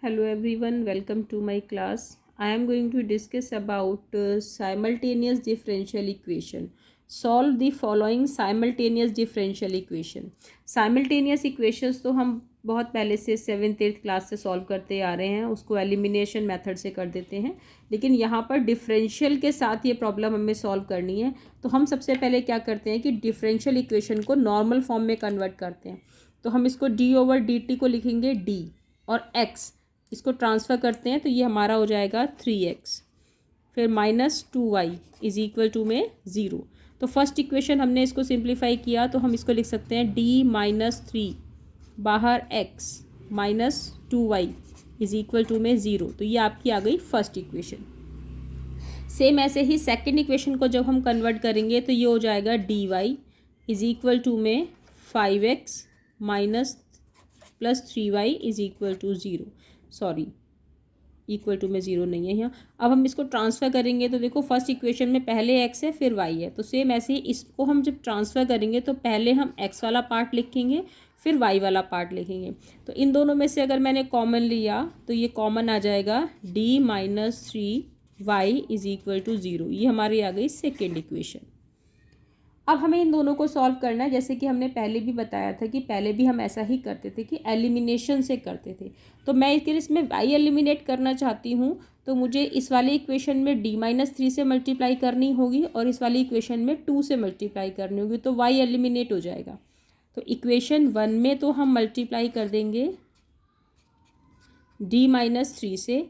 Hello everyone, welcome to my class. I am going to discuss about simultaneous differential equation. Solve the following simultaneous differential equation. Simultaneous equations तो हम बहुत पहले से 7th-8th class से solve करते आ रहे हैं, उसको एलिमिनेशन मेथड से कर देते हैं, लेकिन यहाँ पर डिफरेंशियल के साथ ये प्रॉब्लम हमें सॉल्व करनी है। तो हम सबसे पहले क्या करते हैं कि डिफरेंशियल इक्वेशन को नॉर्मल फॉर्म में कन्वर्ट करते हैं। तो हम इसको d/dt को लिखेंगे d और x इसको ट्रांसफ़र करते हैं तो ये हमारा हो जाएगा 3x, फिर -2y इज इक्वल टू में 0। तो फर्स्ट इक्वेशन हमने इसको सिंप्लीफाई किया तो हम इसको लिख सकते हैं d-3 बाहर x -2y is equal to में 0। तो ये आपकी आ गई फर्स्ट इक्वेशन। सेम ऐसे ही सेकंड इक्वेशन को जब हम कन्वर्ट करेंगे तो ये हो जाएगा dy इज इक्वल टू में 5x + 3y is equal to 0। Sorry, equal to में 0 नहीं है यहाँ। अब हम इसको ट्रांसफ़र करेंगे तो देखो फर्स्ट इक्वेशन में पहले x है फिर y है, तो सेम ऐसे ही इसको हम जब ट्रांसफ़र करेंगे तो पहले हम x वाला पार्ट लिखेंगे फिर y वाला पार्ट लिखेंगे। तो इन दोनों में से अगर मैंने कॉमन लिया तो ये कॉमन आ जाएगा d-3y इज इक्वल टू 0। ये हमारी आ गई सेकेंड इक्वेशन। अब हमें इन दोनों को सॉल्व करना है, जैसे कि हमने पहले भी बताया था कि पहले भी हम ऐसा ही करते थे कि एलिमिनेशन से करते थे। तो मैं इसमें y एलिमिनेट करना चाहती हूँ तो मुझे इस वाली इक्वेशन में d-3 से मल्टीप्लाई करनी होगी और इस वाली इक्वेशन में 2 से मल्टीप्लाई करनी होगी, तो y एलिमिनेट हो जाएगा। तो इक्वेशन 1 में तो हम मल्टीप्लाई कर देंगे d-3 से,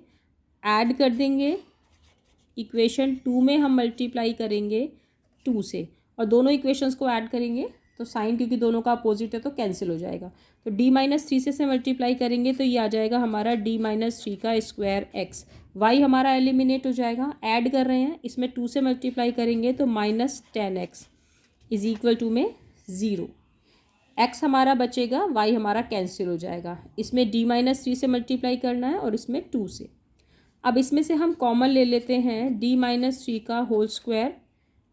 ऐड कर देंगे इक्वेशन 2 में हम मल्टीप्लाई करेंगे 2 से, और दोनों इक्वेशंस को ऐड करेंगे तो साइन क्योंकि दोनों का अपोजिट है तो कैंसिल हो जाएगा। तो d-3 से मल्टीप्लाई करेंगे तो ये आ जाएगा हमारा d-3 का स्क्वायर x। y हमारा एलिमिनेट हो जाएगा, ऐड कर रहे हैं, इसमें 2 से मल्टीप्लाई करेंगे तो -10x इज इक्वल टू में 0। x हमारा बचेगा, y हमारा कैंसिल हो जाएगा। इसमें d-3 से मल्टीप्लाई करना है और इसमें 2 से। अब इसमें से हम कॉमन ले लेते हैं d-3 का होल स्क्वायर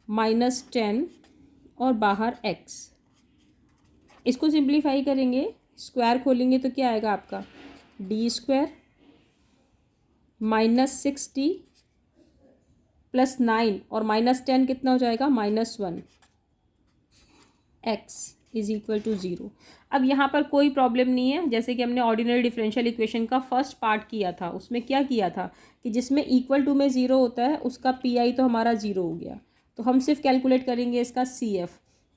-10 और बाहर x। इसको सिंप्लीफाई करेंगे, स्क्वायर खोलेंगे तो क्या आएगा आपका d² -6d + 9 और -10 कितना हो जाएगा -1 x इज इक्वल टू 0। अब यहाँ पर कोई प्रॉब्लम नहीं है, जैसे कि हमने ऑर्डिनरी डिफरेंशियल इक्वेशन का फर्स्ट पार्ट किया था, उसमें क्या किया था कि जिसमें इक्वल टू में 0 होता है उसका पी तो हमारा 0 हो गया। तो हम सिर्फ कैलकुलेट करेंगे इसका CF।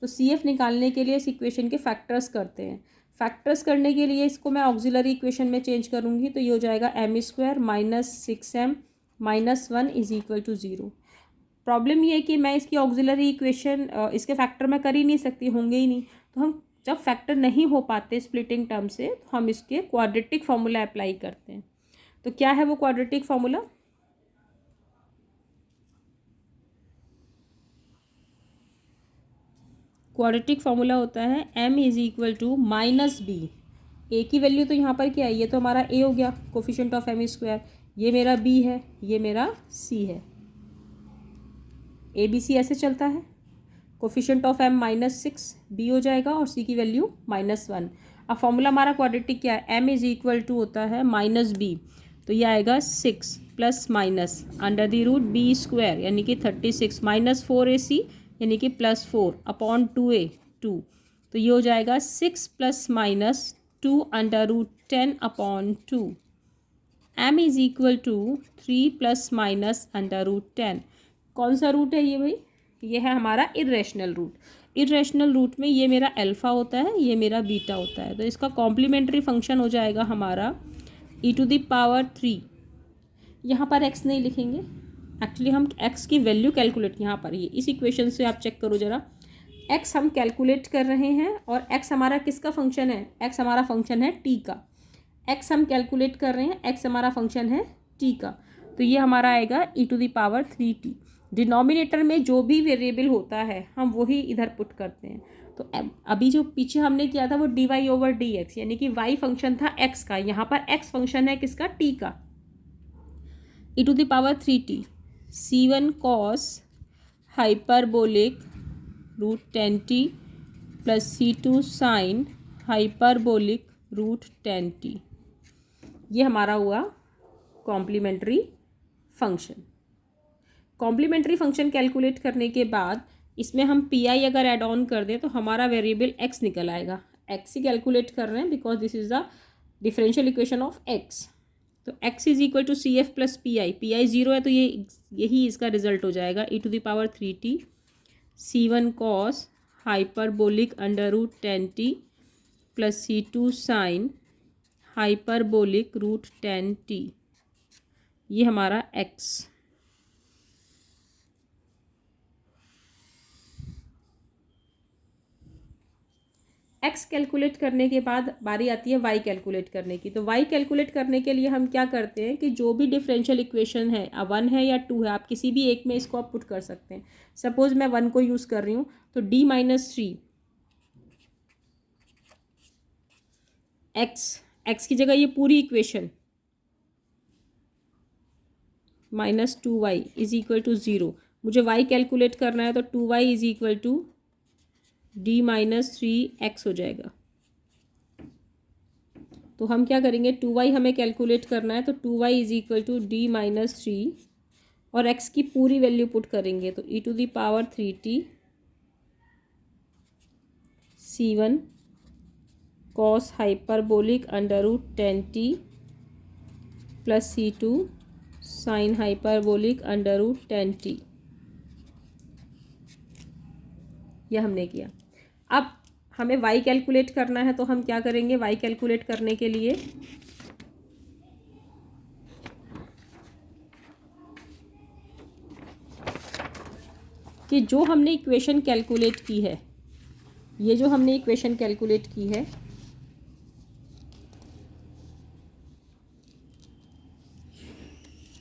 तो CF निकालने के लिए इस इक्वेशन के फैक्टर्स करते हैं। फैक्टर्स करने के लिए इसको मैं ऑक्सिलरी इक्वेशन में चेंज करूँगी तो ये हो जाएगा m² -6m -1 is equal to 0। Problem ये है कि मैं इसकी ऑक्सिलरी इक्वेशन इसके फैक्टर में कर ही नहीं सकती, होंगे ही नहीं। तो हम जब फैक्टर नहीं हो पाते स्प्लिटिंग टर्म से तो हम इसके क्वाड्रेटिक फार्मूला अप्लाई करते हैं। तो क्या है वो क्वाड्रेटिक फार्मूला? क्वाड्रेटिक फार्मूला होता है m is equal to -b। a की वैल्यू तो यहाँ पर क्या है, ये तो हमारा a हो गया, कोफिशिएंट ऑफ m²। ये मेरा b है, ये मेरा c है। ABC ऐसे चलता है, कोफिशिएंट ऑफ m -6 b हो जाएगा और c की वैल्यू -1। अब फॉर्मूला हमारा क्वाड्रेटिक क्या है, m इज इक्वल टू होता है -b, तो ये आएगा 6 ± √b² यानी कि 36 -4ac यानी कि +4 अपॉन 2a 2। तो ये हो जाएगा 6 ± 2 √10 upon 2। m is equal to 3 ± √10। कौन सा रूट है ये भाई? ये है हमारा इरेशनल रूट। इरेशनल रूट में ये मेरा अल्फ़ा होता है, ये मेरा बीटा होता है, तो इसका कॉम्प्लीमेंट्री फंक्शन हो जाएगा हमारा e⁻3। यहाँ पर x नहीं लिखेंगे, एक्चुअली हम x की वैल्यू कैलकुलेट यहाँ पर, ये इस इक्वेशन से आप चेक करो ज़रा, x हम कैलकुलेट कर रहे हैं और x हमारा किसका फंक्शन है? x हमारा फंक्शन है t का। x हम कैलकुलेट कर रहे हैं, x हमारा फंक्शन है t का, तो ये हमारा आएगा e⁻3t। डिनोमिनेटर में जो भी वेरिएबल होता है हम वही इधर पुट करते हैं। तो अभी जो पीछे हमने किया था वो dy/dx यानी कि y फंक्शन था x का, यहाँ पर x फंक्शन है किसका? t का। e⁻3t c1 cos hyperbolic √10t + c2 sin hyperbolic √10t। ये हमारा हुआ complementary function. Complementary function calculate करने के बाद इसमें हम पी आई अगर ऐड ऑन कर दें तो हमारा वेरिएबल एक्स निकल आएगा। एक्स ही कैलकुलेट कर रहे हैं because this is the differential equation of x. तो x is equal to C F plus P I. P I zero है तो यही इसका रिजल्ट हो जाएगा e⁻3t c1 cos hyperbolic under root 10t plus c2 sine hyperbolic root 10t। ये हमारा x। X calculate करने के बाद बारी आती है वाई कैलकुलेट करने की। तो वाई कैलकुलेट करने के लिए हम क्या करते हैं कि जो भी डिफरेंशियल इक्वेशन है, 1 है या 2 है, आप किसी भी एक में इसको आप पुट कर सकते हैं। सपोज मैं 1 को यूज़ कर रही हूँ तो d-3 एक्स की जगह ये पूरी equation -2y is equal to 0। मुझे y कैलकुलेट करना है तो 2y is equal to d-3x हो जाएगा। तो हम क्या करेंगे, 2y हमें कैलकुलेट करना है तो 2y is equal to d-3 और x की पूरी वैल्यू पुट करेंगे तो e⁻3t c1 cos hyperbolic under root 10t plus c2 sine hyperbolic under root 10t। यह हमने किया। अब हमें y कैलकुलेट करना है तो हम क्या करेंगे, y कैलकुलेट करने के लिए कि जो हमने इक्वेशन कैलकुलेट की है, ये जो हमने इक्वेशन कैलकुलेट की है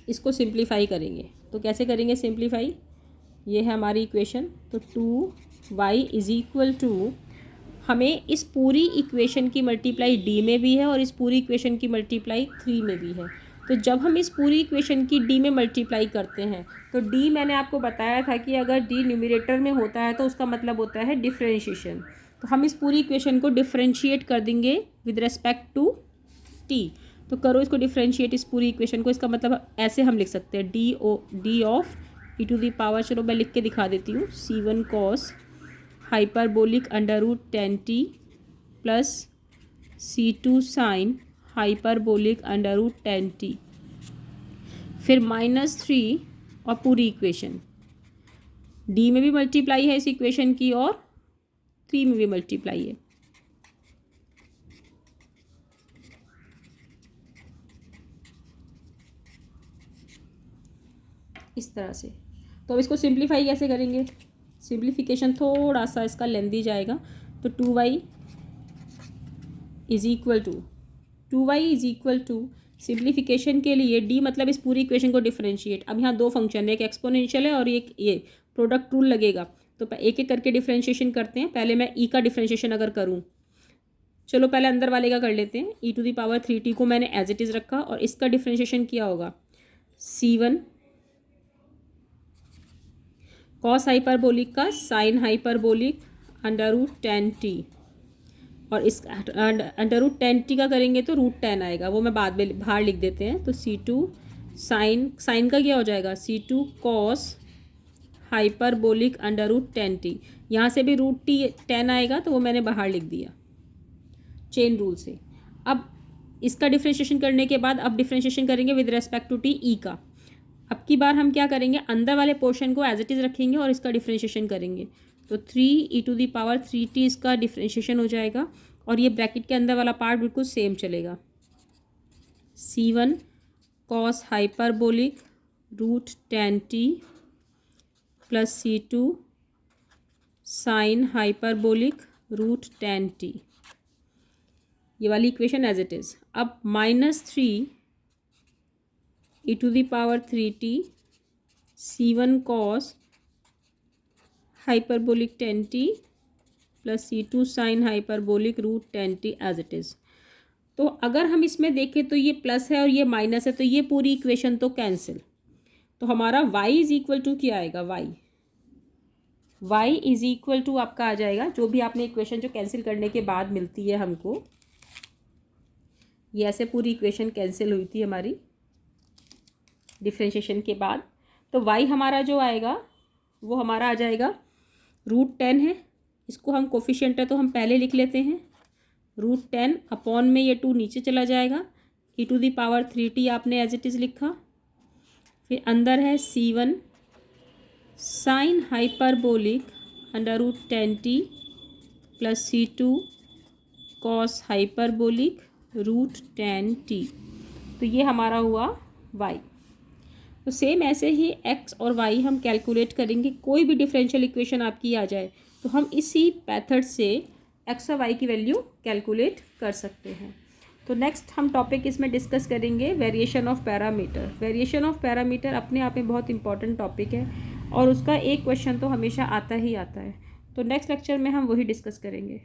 इसको सिंप्लीफाई करेंगे। तो कैसे करेंगे सिंप्लीफाई, ये है हमारी इक्वेशन। तो 2y इज इक्वल टू, हमें इस पूरी इक्वेशन की मल्टीप्लाई d में भी है और इस पूरी इक्वेशन की मल्टीप्लाई 3 में भी है। तो जब हम इस पूरी इक्वेशन की d में मल्टीप्लाई करते हैं तो d मैंने आपको बताया था कि अगर d न्यूमरेटर में होता है तो उसका मतलब होता है डिफरेंशिएशन। तो हम इस पूरी इक्वेशन को डिफरेंशिएट कर देंगे विद रेस्पेक्ट टू t। तो करो इसको डिफरेंशिएट, इस पूरी इक्वेशन को। इसका मतलब ऐसे हम लिख सकते हैं d ऑफ e⁻, चलो मैं लिख के दिखा देती हूँ, c1 cos hyperbolic under root 10t plus c2 sine hyperbolic under root 10t, फिर -3 और पूरी इक्वेशन d में भी मल्टीप्लाई है इस इक्वेशन की और 3 में भी मल्टीप्लाई है। इस तरह से। तो अब इसको सिंप्लीफाई कैसे करेंगे, सिंप्लीफिकेशन थोड़ा सा इसका लेंदी जाएगा। तो 2y is equal to simplification के लिए d मतलब इस पूरी इक्वेशन को डिफरेंशिएट। अब यहाँ दो फंक्शन है, एक एक्सपोनेंशियल है और एक ये प्रोडक्ट रूल लगेगा। तो एक एक करके डिफरेंशिएशन करते हैं। पहले मैं e का डिफरेंशिएशन अगर करूँ, चलो पहले अंदर वाले का कर लेते हैं। e⁻3t को मैंने एज इट इज़ रखा और इसका डिफरेंशिएशन किया होगा c1 कॉस हाइपरबोलिक का sine hyperbolic under root 10t और इस अंडर रूट 10t का करेंगे तो रूट 10 आएगा, वो मैं बाद में बाहर लिख देते हैं। तो c2 साइन का क्या हो जाएगा, c2 cos hyperbolic under root 10t। यहाँ से भी रूट 10 आएगा तो वो मैंने बाहर लिख दिया चेन रूल से। अब इसका डिफ्रेंशिएशन करने के बाद अब डिफ्रेंशिएशन करेंगे with respect to t e का। अब की बार हम क्या करेंगे, अंदर वाले पोर्शन को एज इट इज़ रखेंगे और इसका डिफ्रेंशिएशन करेंगे। तो 3e⁻3t इसका डिफ्रेंशिएशन हो जाएगा और ये ब्रैकेट के अंदर वाला पार्ट बिल्कुल सेम चलेगा। c1 cos hyperbolic root 10t plus c2 sine hyperbolic root 10t, ये वाली इक्वेशन एज इट इज़। अब -3 e⁻3t c1 cos hyperbolic 10t plus c2 sine hyperbolic root 10t as it is. तो अगर हम इसमें देखें तो ये प्लस है और ये माइनस है तो ये पूरी इक्वेशन तो कैंसिल। तो हमारा y इज इक्वल टू क्या आएगा, y इज इक्वल टू आपका आ जाएगा, जो भी आपने इक्वेशन जो कैंसिल करने के बाद मिलती है हमको, ये ऐसे पूरी इक्वेशन कैंसिल हुई थी हमारी डिफ्रेंशिएशन के बाद। तो y हमारा जो आएगा वो हमारा आ जाएगा √10 है, इसको हम कोफिशिएंट है तो हम पहले लिख लेते हैं। √10 अपॉन में ये 2 नीचे चला जाएगा, e⁻³ आपने एज इट इज़ लिखा। फिर अंदर है c1 sine hyperbolic √10t plus c2 cos hyperbolic √10t। तो ये हमारा हुआ y। तो सेम ऐसे ही x और y हम कैलकुलेट करेंगे। कोई भी डिफरेंशियल इक्वेशन आपकी आ जाए तो हम इसी मेथड से x और y की वैल्यू कैलकुलेट कर सकते हैं। तो नेक्स्ट हम टॉपिक इसमें डिस्कस करेंगे variation of parameter. Variation of parameter अपने आप में बहुत इंपॉर्टेंट टॉपिक है और उसका एक क्वेश्चन तो हमेशा आता ही आता है। तो नेक्स्ट लेक्चर में हम वही डिस्कस करेंगे।